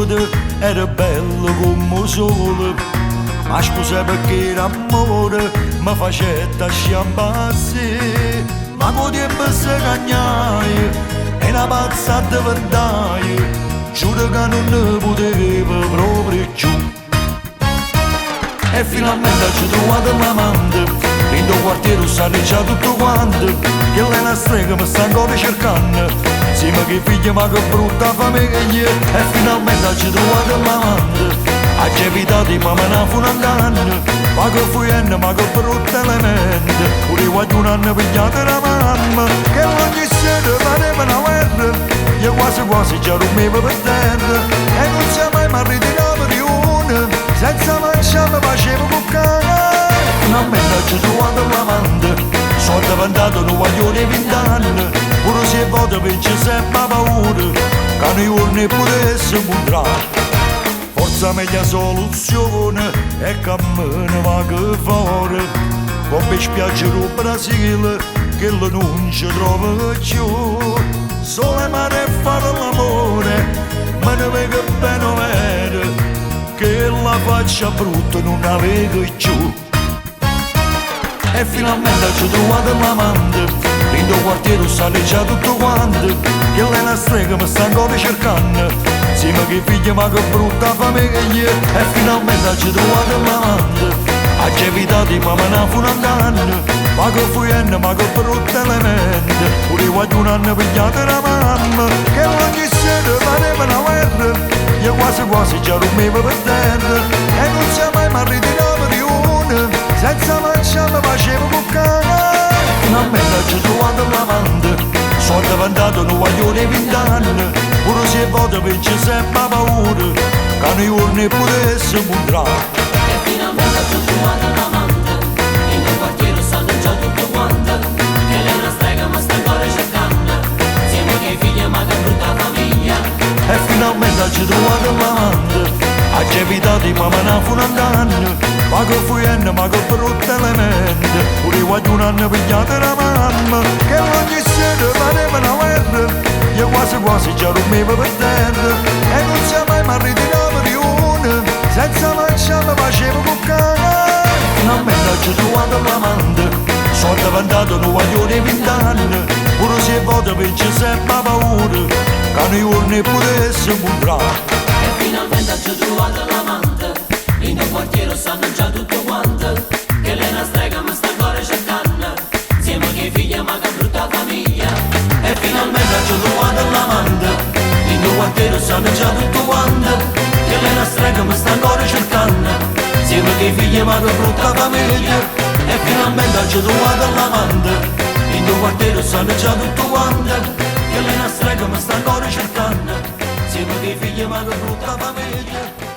vede era bello come il sole, ma scusa perché l'amore mi faceva sciambassi, ma con tempo si cagnai e una pazzata vendai, giuro che non ne potevo proprio più. E finalmente ci ho trovato l'amante, in tuo quartiere sanno già tutto quanto, che lei è una strega mi sta ancora cercando. Sì, ma che figlia, ma che brutta famiglia. E finalmente ci ho trovato l'amante, ha evitato ma me ne fu un anno. Ma che fuienne, ma che brutta elemento, pure qualcuno hanno pigliato la mamma, che ogni sera pareva una guerra, io quasi quasi già dormivo per terra, e non sia mai mi ritiravo di una, senza mangiare mi facevo cuccare. Finalmente ci ho trovato l'amante, sono diventato un guaglione 20 anni, pure se voto vince sempre paura, che nei giorni potesse mostrare. Forza meglio soluzione è che a me ne va che fare, poi mi spiace il Brasile che non ci trova più, solo mare e fare l'amore, ma ne vedo bene vero, che la faccia brutta non la vedo più. E finalmente ci ho trovato l'amante, in tuo quartiere sanno già tutto quanto, che lei è una strega mi sta ancora cercando. Sì, ma che figlia, ma che brutta famiglia. E finalmente ci ho trovato l'amante, ha evitato ma me ne fu un anno. Ma che fuienne, ma che brutta elemento, pure qualcuno hanno pigliato la mamma, che ogni sera pareva una guerra, io quasi quasi già dormivo per terra, e non sia mai mi ritiravo di una, senza mangiare mi facevo cuccare. Finalmente ci ho trovato l'amante, sono diventato un guaglione 20 anni, pure se voto vince sempre paura, che nei giorni potesse mostrare. E finalmente ci ho trovato l'amante, in quel quartiere sanno già tutto quanto, che lei è una strega ma sta ancora cercando, siamo che figlia ma che brutta famiglia. E finalmente ci ho trovato l'amante, ha evitato ma me ne fu un anno, ma che fuienne, ma che brutta elemento, pure qualcuno hanno pigliato la mamma, che ogni sera pareva una guerra, io quasi quasi già dormivo per terra, e non sia mai mi ritiravo di una, senza mangiare mi facevo cuccare. Finalmente ci ho trovato l'amante, sono diventato un guaglione 20 anni, pure se voto vince sempre paura, che nei giorni potesse mostrare. E finalmente ci ho trovato l'amante, in quel quartiere sanno già tutto quanto, che lei è una strega ma sta ancora cercando, siamo che figlia ma che brutta famiglia. E finalmente ci ho trovato l'amante, in quel quartiere sanno già tutto quanto, che lei è una strega mi sta ancora cercando, siamo che figlia ma che brutta famiglia. E finalmente ci ho trovato l'amante, in quel quartiere sanno già tutto quanto, che lei è una strega mi sta ancora cercando, siamo che figlia ma che brutta famiglia.